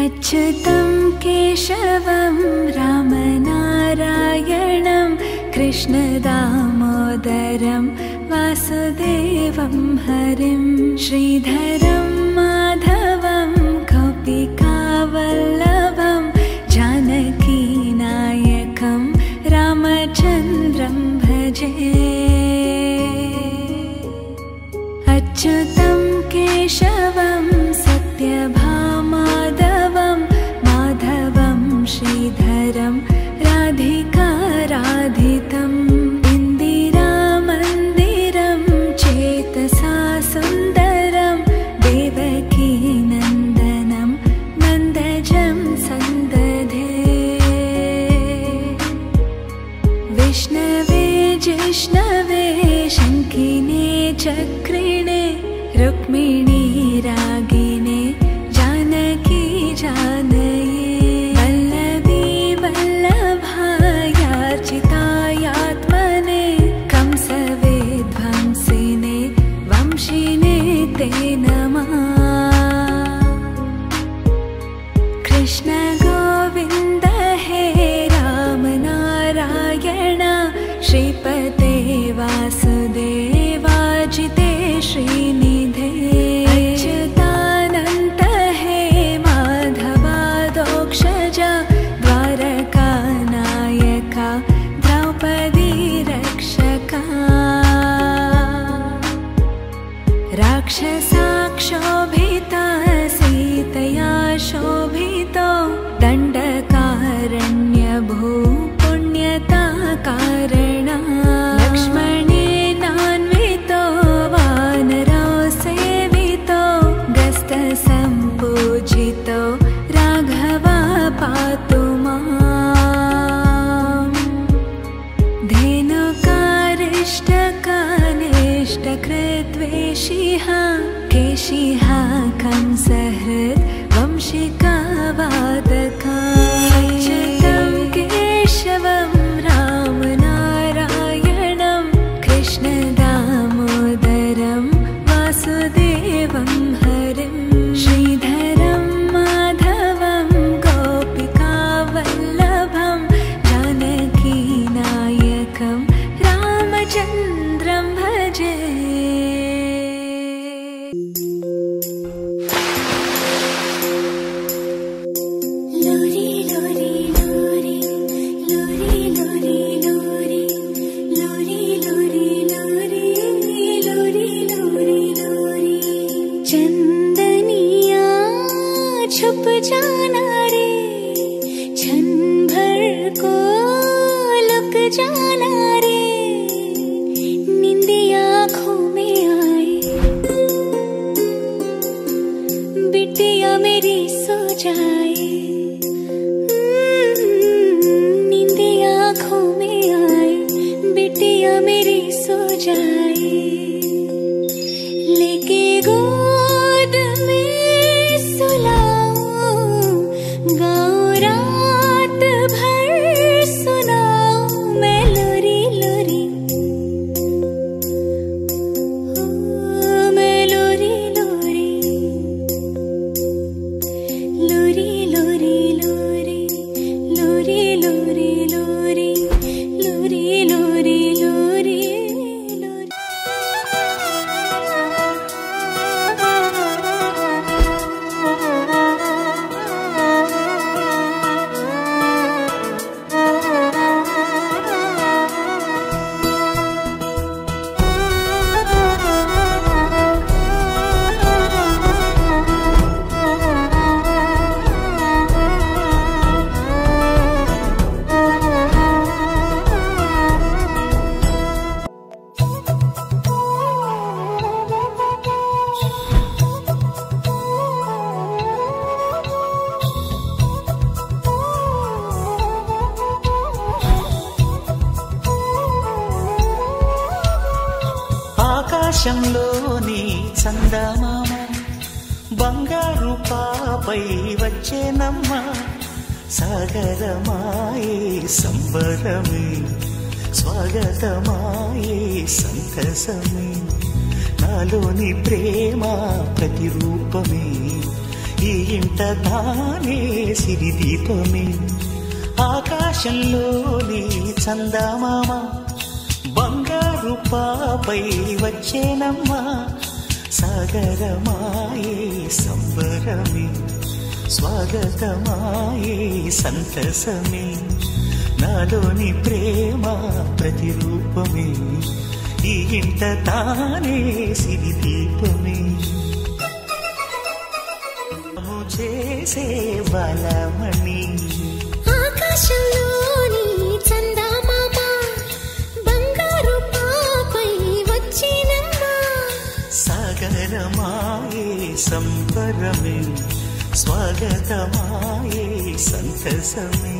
अच्युतं केशवं रामनारायणं कृष्णदामोदरं वासुदेवं हरिं श्रीधरं माधवं गोपिकावल्लभं जानकीनायकं रामचन्द्रं भजे। अच्युतं केशवं सत्यभामाधवं माधवं श्रीधरं राधिकाराधितम् इन्दिरामन्दिरं चेतसा सुन्दरं देवकीनन्दनं नन्दजं सन्दधे। विष्णवे जिष्णवे शङ्किने चक्रिणे रुक्मिणी रागिने जानकी जानये वल्लभी वल्लभायार्चितायात्मने कंसवेध्वंसिने वंशिने ते नमः। कृष्ण गोविन्द हे राम नारायण श्रीपते वासुदेवाजिते श्रीनिधे। अच्युतानन्त हे माधवादोक्षजा द्वारकानायका द्रौपदी रक्षका। राक्षसाक्षोभिता सीतया शोभितो दण्डकारण्यभू पुण्यता कारणा। लक्ष्मणेनान्वितो वानरो सेवितो गस्तसम्पूजितो राघवा पातु माम्। धेनुकारिष्टकानिष्टकृद्वेषिः केशिः कंसहृद् वंशिकावादका। अच्युतं केशवं रामनारायणं कृष्णदामोदरं वासुदेवं हरिं श्रीधरं माधवं गोपिकावल्लभं जानकीनायकं रामचन्द्रं भजे। चंदनिया छुप जाना रे क्षण भर को लुक जाना रे नींदी आँखों में आए बिटिया मेरी सो जाए। नींदी आँखों में आए बिटिया मेरी सो जाए। लेके गोद में सुलाऊं गाऊं रात भर सुनाऊं मैं लोरी लोरी मैं लोरी लोरी लोरी लोरी ఆకాశంలోని చందమామ బంగారు పాపై వచ్చేనమ్మ సాగరమాయే సంబరమే స్వాగతమాయే సంతసమే నాలోని ప్రేమ ప్రతిరూపమే ఈ ఇంట తానే సిరిదీపమే ఆకాశంలోని చందమామ బంగారు పాపై వచ్చేనమ్మా సాగరమాయే సంబరమే స్వాగతమాయే సంతసమే నాలోని ప్రేమ ప్రతిరూపమే ఈ ఇంట తానే సిరిదీపమే చేసే బలమణి ఆకాశంలోని చందమామ బంగారు పాపై వచ్చినమ్మా సాగరమాయే సంబరమే స్వాగతమాయే సంతసమే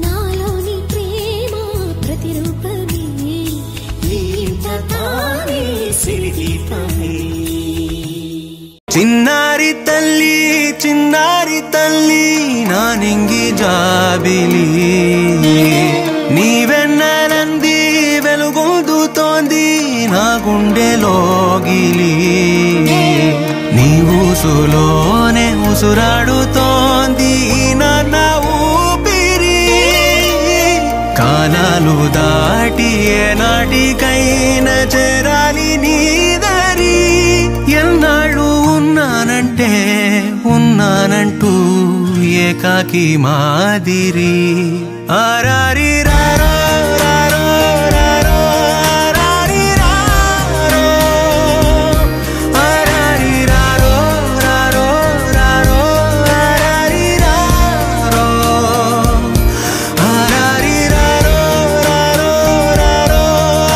నాలోని ప్రేమ ప్రతిరూపమే ఈ ఇంట తానే సిరిదీపమే చిన్నారి తల్లి నానింగి జాబిలి నీవెన్నెలంది వెలుగొందుతోంది నా గుండెలోగిలి నీ ఊసులోనే ఉసురాడుతోంది నా ఊపిరి కాలాలు దాటి ఏనాటికైనా చేరాలి నీ దరి ఎన్నాళ్ళు ఉన్నానంటూ ఏకాకి మాదిరి ఆరారి రారో రారో రారో ఆరారి రారో ఆరారి రారో రారో రారో ఆరారి రారో ఆరారి రారో రారో రారో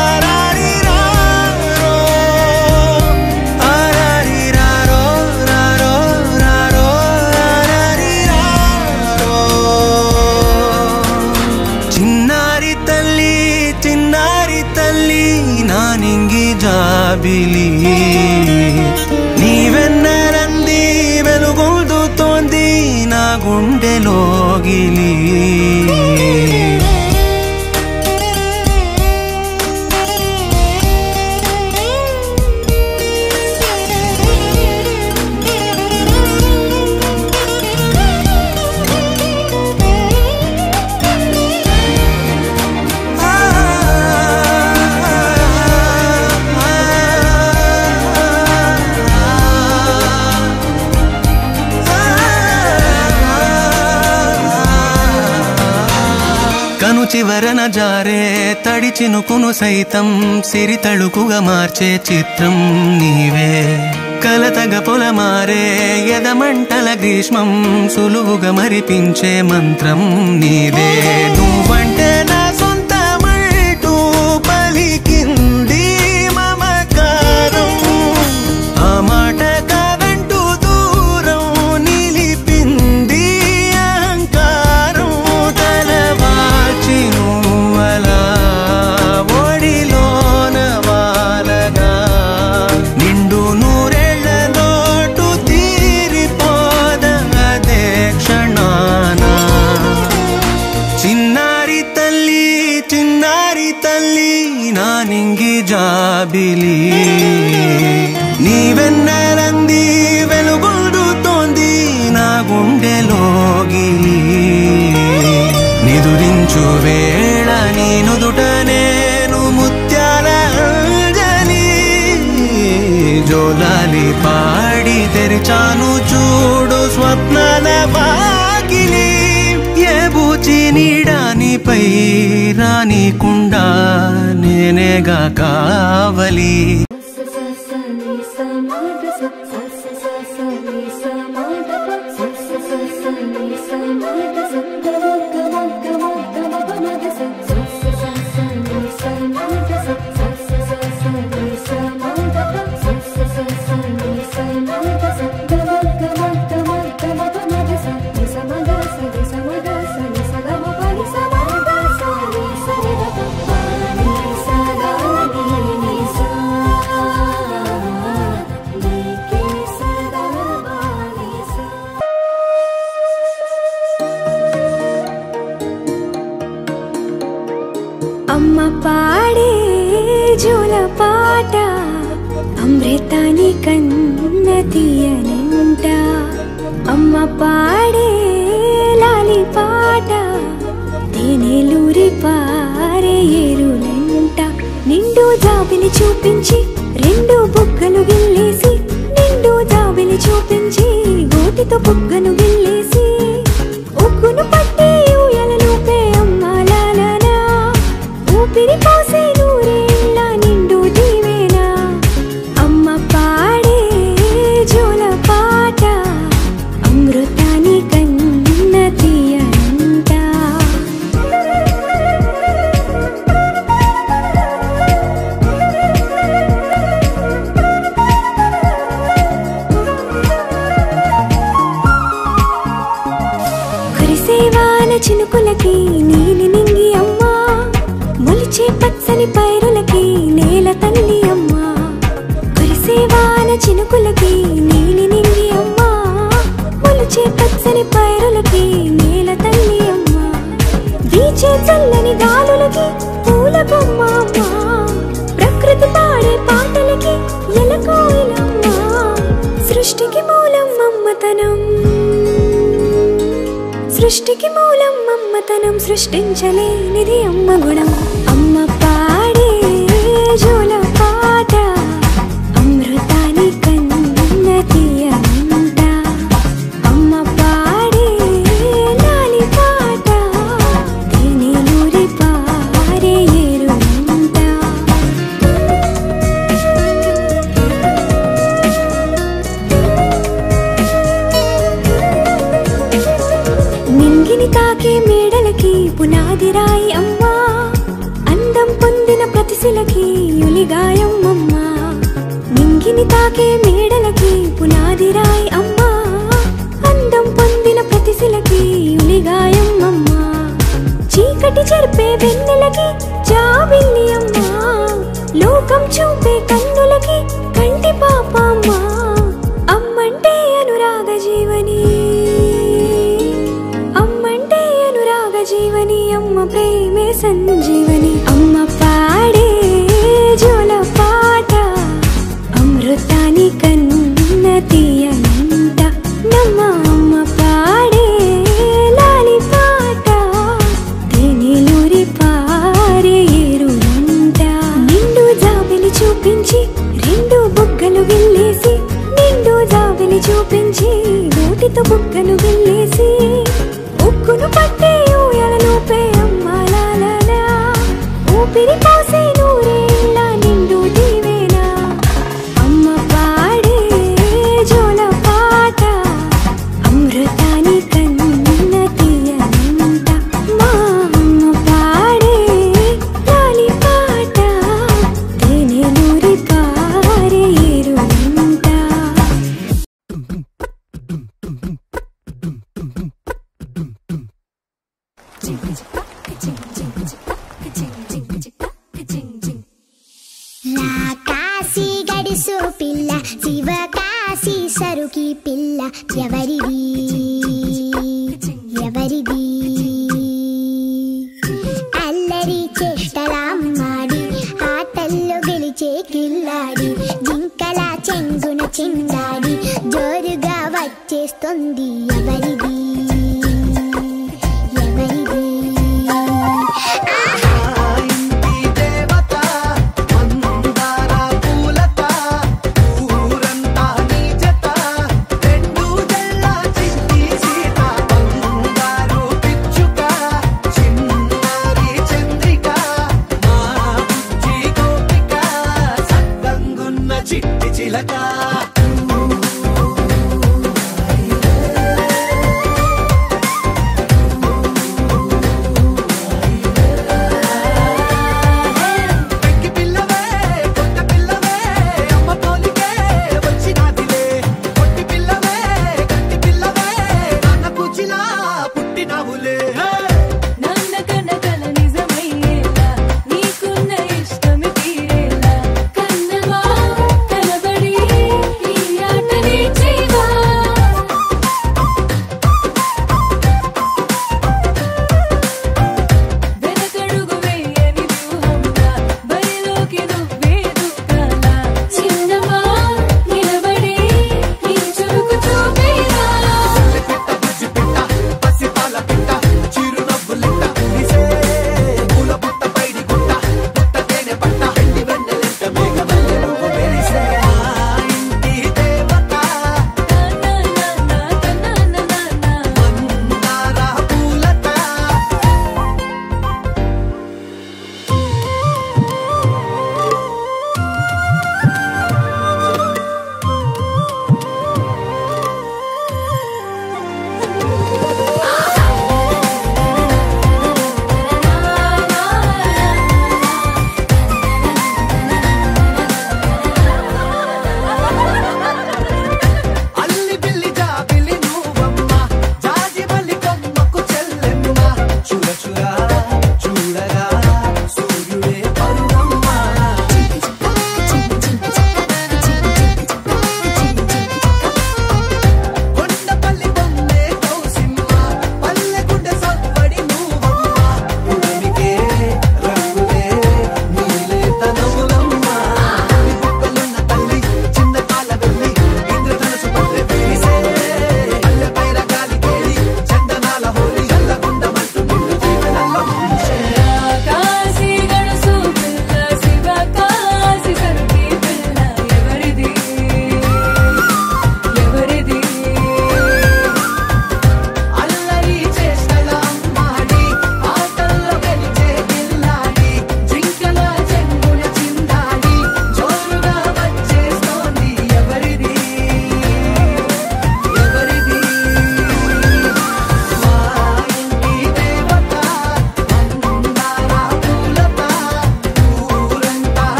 ఆరారి రారో ఆరారి రారో రారో రారో ఆరారి రారో చిన్నారి తల్లి నానింగి జాబిలి నీవెన్నెలంది వెలుగొందుతోంది నా గుండెలోగిలి కను చివరన జారే తడి చినుకును సైతం సిరి తళుకుగా మార్చే చిత్రం నీవే కలతగ పొలమారే ఎదమంటల గ్రీష్మం సులువుగా మరిపించే మంత్రం నీదే నువ్వంటే నా సొంతమంటూ పలికింది మమకారం ఆ మాట కాదంటూ దూరం నిలిపింది అహంకారం తలవాల్చి నువ్వలా ఒడిలోన వాలగా నిండు నూరేళ్ల లోటు తీరిపోదదే క్షణాన చిన్నారి తల్లి నానింగి జాబిలి నీవెన్నెలంది వెలుగొందుతోంది నా గుండెలోగిలి నిదురించు వేళ నీ నుదుట నేను ముత్యాల అంజలి జోలాలి పాడి తెరిచాను చూడు స్వప్నాల వాకిలి ఏ బూచి నీడానిపై రానికుండా నేనేగా కావలి Sa పాట అమృతాని కన్న తీయనంట అమ్మ పాడే లాలి పాట తేనెలూరి పారే ఏరులంట నిండు జాబిలి చూపించి రెండు బుగ్గలు గిల్లేసి నిండు జాబిలి చూపించి గోటితో బుగ్గను గిల్లేసి ఉక్కును పట్టి ఊయలలోపే అమ్మ లాలనా ఊపిరి పోసే నూరేళ్ళ నిండు దీవేనా అమ్మ పాడే జోల పాట అమృతాని కన్న తీయనంట కురిసేవాన చినుకులకి నీలి నింగి అమ్మా మొలిచే పచ్చని పైరులకి నేల తల్లి అమ్మా కురిసేవాన చినుకులకి నీలి నింగి అమ్మా మొలిచే పచ్చని పైరులకి నేల తల్లి అమ్మా వీచే చల్లని గాలులకి పూల బొమ్మ అమ్మా ప్రకృతి పాడే పాటలకి ఎలకోయిలమ్మా సృష్టికి మూలం అమ్మతనం సృష్టికి మూలం అమ్మతనం సృష్టించలేనిది అమ్మ గుణం అమ్మ పాడే జోల పాట అమృతాని కన్న తీయనంట అమ్మ పాడే లాలి పాట తేనెలూరి పారే ఏరులంట నింగిని తాకే మేడలకి పునాది రాయి అమ్మా అందం పొందిన ప్రతిశిలకి యులిగాయం అమ్మా నింగిని తాకే మేడలకి పునాది రాయి అమ్మా అందం పొందిన ప్రతిశిలకి యులిగాయం అమ్మా చీకటి చెరిపే వెన్నెలకి జాబిల్లి అమ్మా లోకం చూపే కన్నులకి కంటి పాప అమ్మా అమ్మంటే అనురాగ జీవని అమ్మంటే అనురాగ జీవని అమ్మ ప్రేమే సంజీవని అమ్మ పాడే జోల పాట అమృతాని కన్న తీయనంట నమ్మ అమ్మ పాడే లాలి పాట తేనెలూరి పారే ఏరులంట నిండు జాబిలి చూపించి రెండు బుగ్గలు గిల్లేసి నిండు జాబిలి చూపించి గోటితో బుగ్గను గిల్లేసి ఉక్కును పట్టి ఊయలలోపే అమ్మ లాలనా ఊపిరి పోసే నూరేళ్ళ నిండు దీవేనా అమ్మ పాడే జోల పాట అమృతాని కన్న తీయనంట మా అమ్మ పాడే లాలి పాట తేనెలూరి పారే ఏరులంట కాశీ గడిసు పిల్ల శివ కాశీ సరుకి పిల్ల ఎవరిది ఎవరిది అల్లరి చేష్టలామ్మాడి ఆటల్లో గెలిచే కిల్లాడి జింకల చెంగున చిందాడి జోరుగా వచ్చేస్తుంది ఎవరిది ఎవరిది చిట్టి చిలక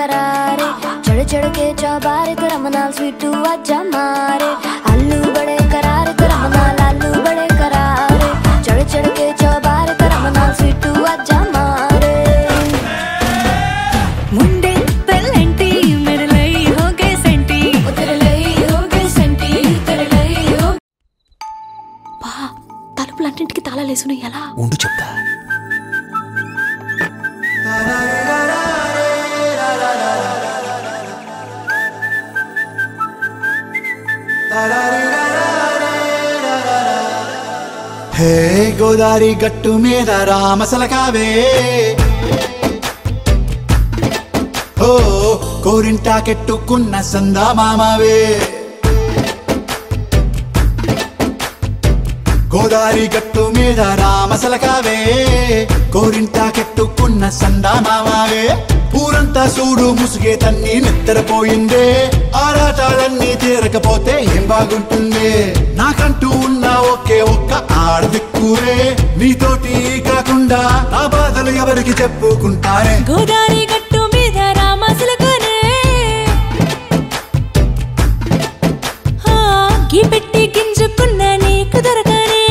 करारे चढ़ चढ़ के चौबारे तेरा मनाल स्वीटू आजा मारे आलू बड़े करारे तेरा मनाल आलू बड़े करारे चढ़ चढ़ के चौबारे तेरा मनाल स्वीटू आजा मारे मुंडे पेलेंटी मेरे लिए हो गए सेंटी तेरे लिए हो गए सेंटी तेरे लिए हो बा తలుపులన్నింటికి తాళాలు వేసుకుని ఎలా ఉండు చెప్తా హే గోదారి గట్టు మీద రామసలకావే ఓ కోరింటాకెట్టుకున్న సందా మామావే గోదారి గట్టు మీద రామసలకావే కోరింటాకెట్టుకున్న సందా మామావే ఊరంతా చూడు ముసుగే తన్ని నిద్రపోయిందే ఆరాటాలన్నీ తీరకపోతే ఏం బాగుంటుంది నాకంటూ ఉన్న ఒకే ఒక్క ఆడదిక్కురే నీతోటి కాకుండా నా బాధలు ఎవరికి చెప్పుకుంటారే గోదారి గట్టు మీద రామసలకానే గీ పెట్టి గింజుకున్న నీకు దొరకనే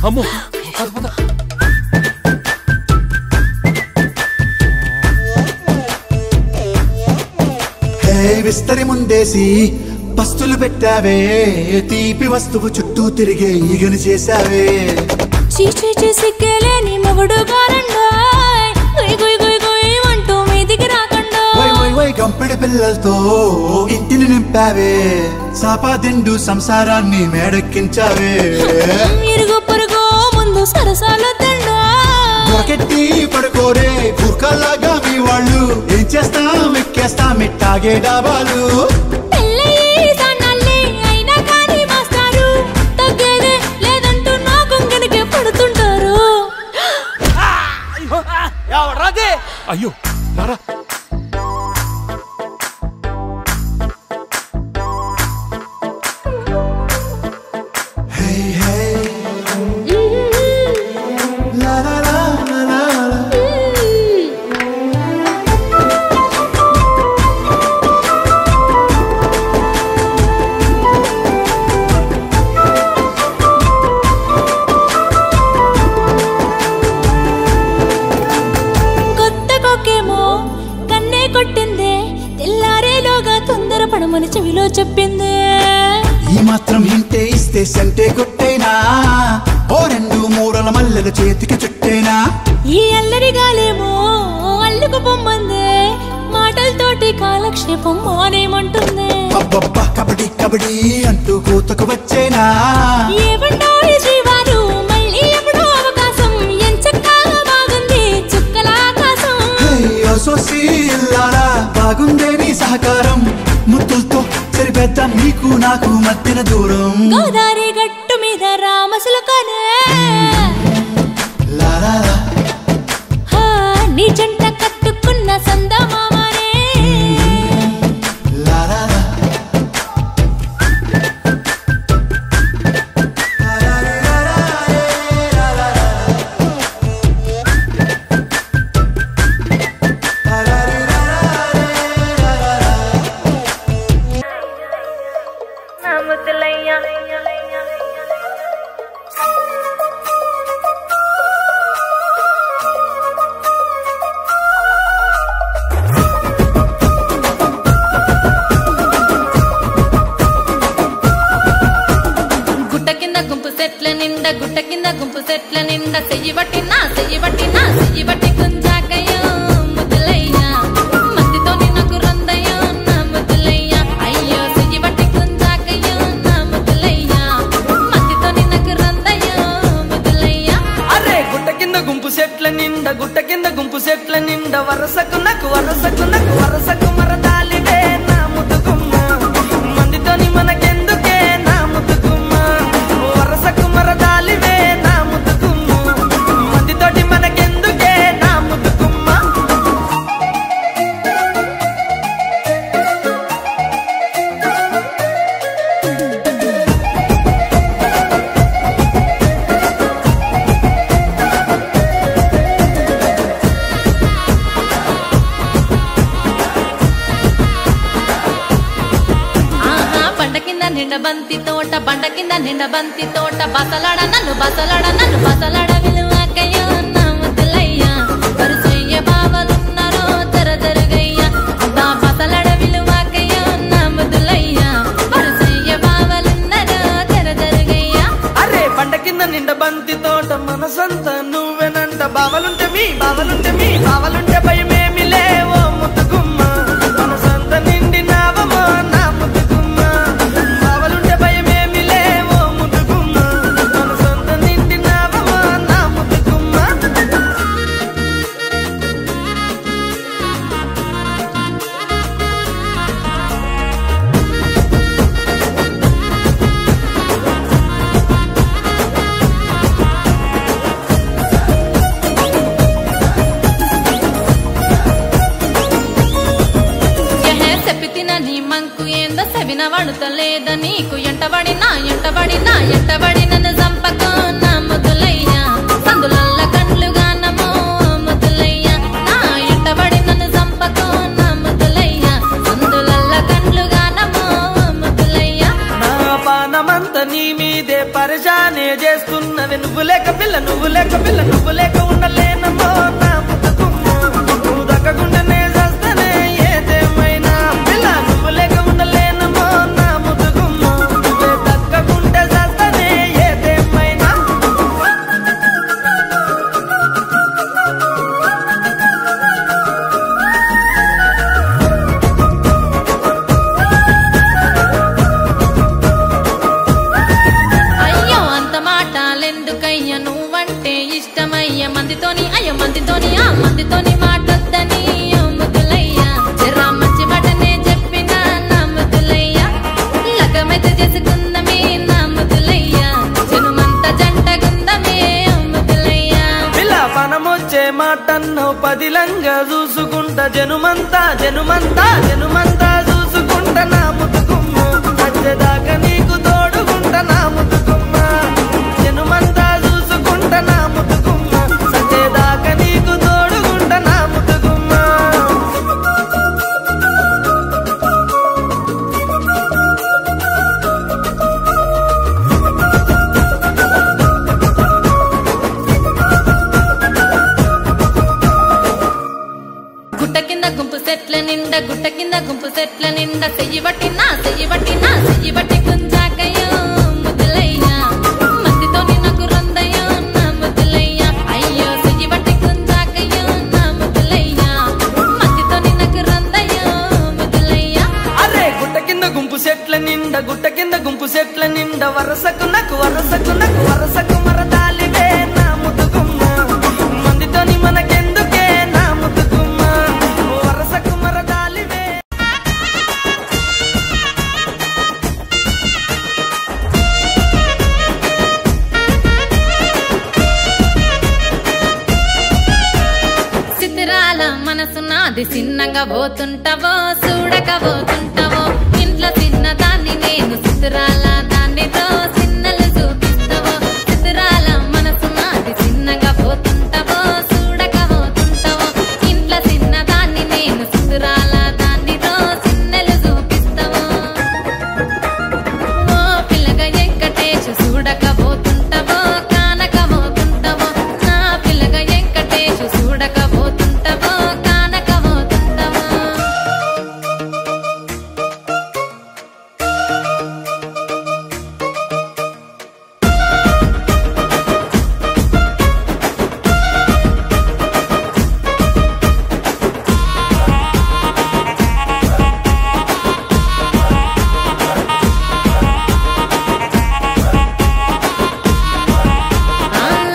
అమ్మో హే విస్తరి ముందేసి పస్తులు పెట్టావే తీపి వస్తువు చుట్టూ తిరిగే ఈగను చేసావే చీచీ సిగ్గలేని మొగుడు గారండాయ్ గుయ్ గుయ్ గుయ్ గుయ్ అంటూ మీదికి రాకండా వై వై వై గంపెడి పిల్లలతో ఇంటిని నింపావే సాపాదిండు సంసారాన్ని మేడెక్కించావే ఇరుగు పొరుగు ముందు సరసాలు తండా దొరకెట్టి పడుకోరే కుక్కలాగా మీ వాళ్ళు ఏం చేస్తాం ఎక్కేస్తాం ఇట్టాగే డాబాలు పెళ్ళయి సన్నాళ్ళే అయినా కానీ మాస్తారు తగ్గేదే లేదంటూ నా కొంగనికే పడుతుంటారు అయ్యో రారా పడమని చెవిలో చెప్పింది ఈ మాత్రం హింటే ఇస్తే సంటే కొట్టేనా ఓ రెండు మూరల మల్లెల చేతికి చుట్టేనా ఈ అల్లరి గాలేమో అల్లుకు పొమ్మందే మాటలతోటి కాలక్షేపం మానేమంటుంది అబ్బబ్బా కబడ్డీ కబడ్డీ అంటూ కూతకు వచ్చేనా ఏమంటో ఈ శ్రీవారు మళ్ళీ ఎప్పుడో అవకాశం ఎంచక్కా బాగుంది చుక్కల ఆకాశం సోసి ఇల్లారా బాగుందే నీ సహకారం ముద్దులతో సరిపెద్దాం నీకు నాకు మధ్యన దూరం గోదారి గట్టు మీద రామసలకానే నీ జంట కట్టుకున్న సందా మామానే గుట్ట కింద గుంపు సెట్ల నిండా చెయ్యి పట్టినా కుంజాకయ్యో ముద్దులయ్యా మత్తితో నాకు రందయ్యో నా ముద్దులయ్యా అయ్యో చెయ్యి పట్టి కుంజాకయ్యో నా ముద్దులయ్యా మత్తితో నాకు రందయ్యో ముద్దులయ్యా అరే గుట్ట కింద గుంపు సెట్ల నిండా వరసకు వరసకు మరదాలివే నా ముద్దుగుమ్మ మందితోని మనకెందుకే నా ముద్దుగుమ్మ వరసకు మరదాలివే నా ముద్దుగుమ్మ మందితోటి మనకెందుకే బంతి తోట బండ కింద నిండ బంతి తోట బసలాడ నన్ను బసలాడ విలువకయ్యో నా ముద్దులయ్యా వరుసయ్య బావలున్నారో జరగయ్యా అబ్బా బసలాడ విలువకయ్యో నా ముద్దులయ్యా వరుసయ్య బావలున్నారో జరగయ్యా. అరే బండ కింద నిండ బంతి తోట మనసంతా నువ్వేనంట బావలుంటే మీ బావలుంటే భయమేమి లేవో ముద్దుగుమ్మ మనసంత నిండినావమో నా ముద్దుగుమ్మ బావలుంటే భయమేమి లేవో ముద్దుగుమ్మ మనసంత నిండినావమో నా ముద్దుగుమ్మ. నీ మంకు ఏందో సెవిన వడుతలేద నీకు ఎంటబడి నన్ను చంపకో నా ముద్దులయ్యా సందులల్ల కండ్లుగా నమో ముద్దులయ్యా నా ఎంటబడి నన్ను చంపకో నా ముద్దులయ్యా సందులల్ల కండ్లుగా నమో ముద్దులయ్యా. నా పానమంత నీ మీదే పరిశానే చేస్తున్నది నువ్వు లేక పిల్ల ఉండలేనమ్మో నా ముద్దుగుమ్మ నువ్వు దక్కకుండానే చేస్తానే ఏదేమైనా పిల్ల నువ్వు లేక ఉండలేనమ్మో నా ముద్దుగుమ్మ నువ్వే దక్కకుంటే చేస్తానే ఏదేమైనా. అయ్యో అంత మాటలెందుకయ్య నువ్వంటే ఇష్టమయ్య మందితోని మాటొద్దని ముద్దులయ్యా జరా మంచి మాటనే చెప్పిన నా ముద్దులయ్యా లగమైతే చేసుకుందమే నా ముద్దులయ్యా జనుమంతా జంటగుందమే ముద్దులయ్యా. పిల్ల పనమొచ్చే మాటన్నో పదిలంగా చూసుకుంటా జనుమంతా చూసుకుంటా నా ముద్దుగుమ్మ వచ్చేదాకా నీకు తోడుకుంటా నా ముద్దుగుమ్మ జనుమంతా చూసుకుంటా నా ముద్దుగుమ్మ సచ్చేదాకా నీకు తోడుకుంటా నా ముద్దుగుమ్మ. గుట్ట కింద గుంపు సెట్ల నిండా చెయ్యి బట్టి గుంజాకయ్యో ముద్దులయ్యా మందితోని నాకు రందయ్యో నా ముద్దులయ్యా అయ్యో చెయ్యి బట్టి గుంజాకయ్యో నా ముద్దులయ్యా మందితోని నాకు రందయ్యో ముద్దులయ్యా. అరే గుట్ట కింద గుంపు సెట్ల నిండా వరసకు మరదాలివే నా ముద్దుగుమ్మ మందితోని మనకెందుకే నా ముద్దుగుమ్మ వరసకు మరదాలివే. చిత్రాల మనసు నాది చిన్నగా పోతుంటావో చూడకపోతుంటావో ఇంట్లో చిన్నదాన్ని నేను చిత్రాల దానితో చిన్నలు చూపిస్తావో చిత్రాల మనసు నాది చిన్నగా పోతుంటావో చూడకపోతుంటావో ఇంట్లో చిన్నదాన్ని నేను చిత్రాల దానితో చిన్నలు చూపిస్తావో ఓ పిల్లగా వెంకటేశు చూడకపోతుంటావో కానకపోతుంటావో నా పిల్లగా వెంకటేశు చూడకపోతుంటావో కానకపోతుంటావో.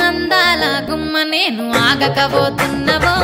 అందాల గుమ్మ నేను ఆగకపోతున్నవో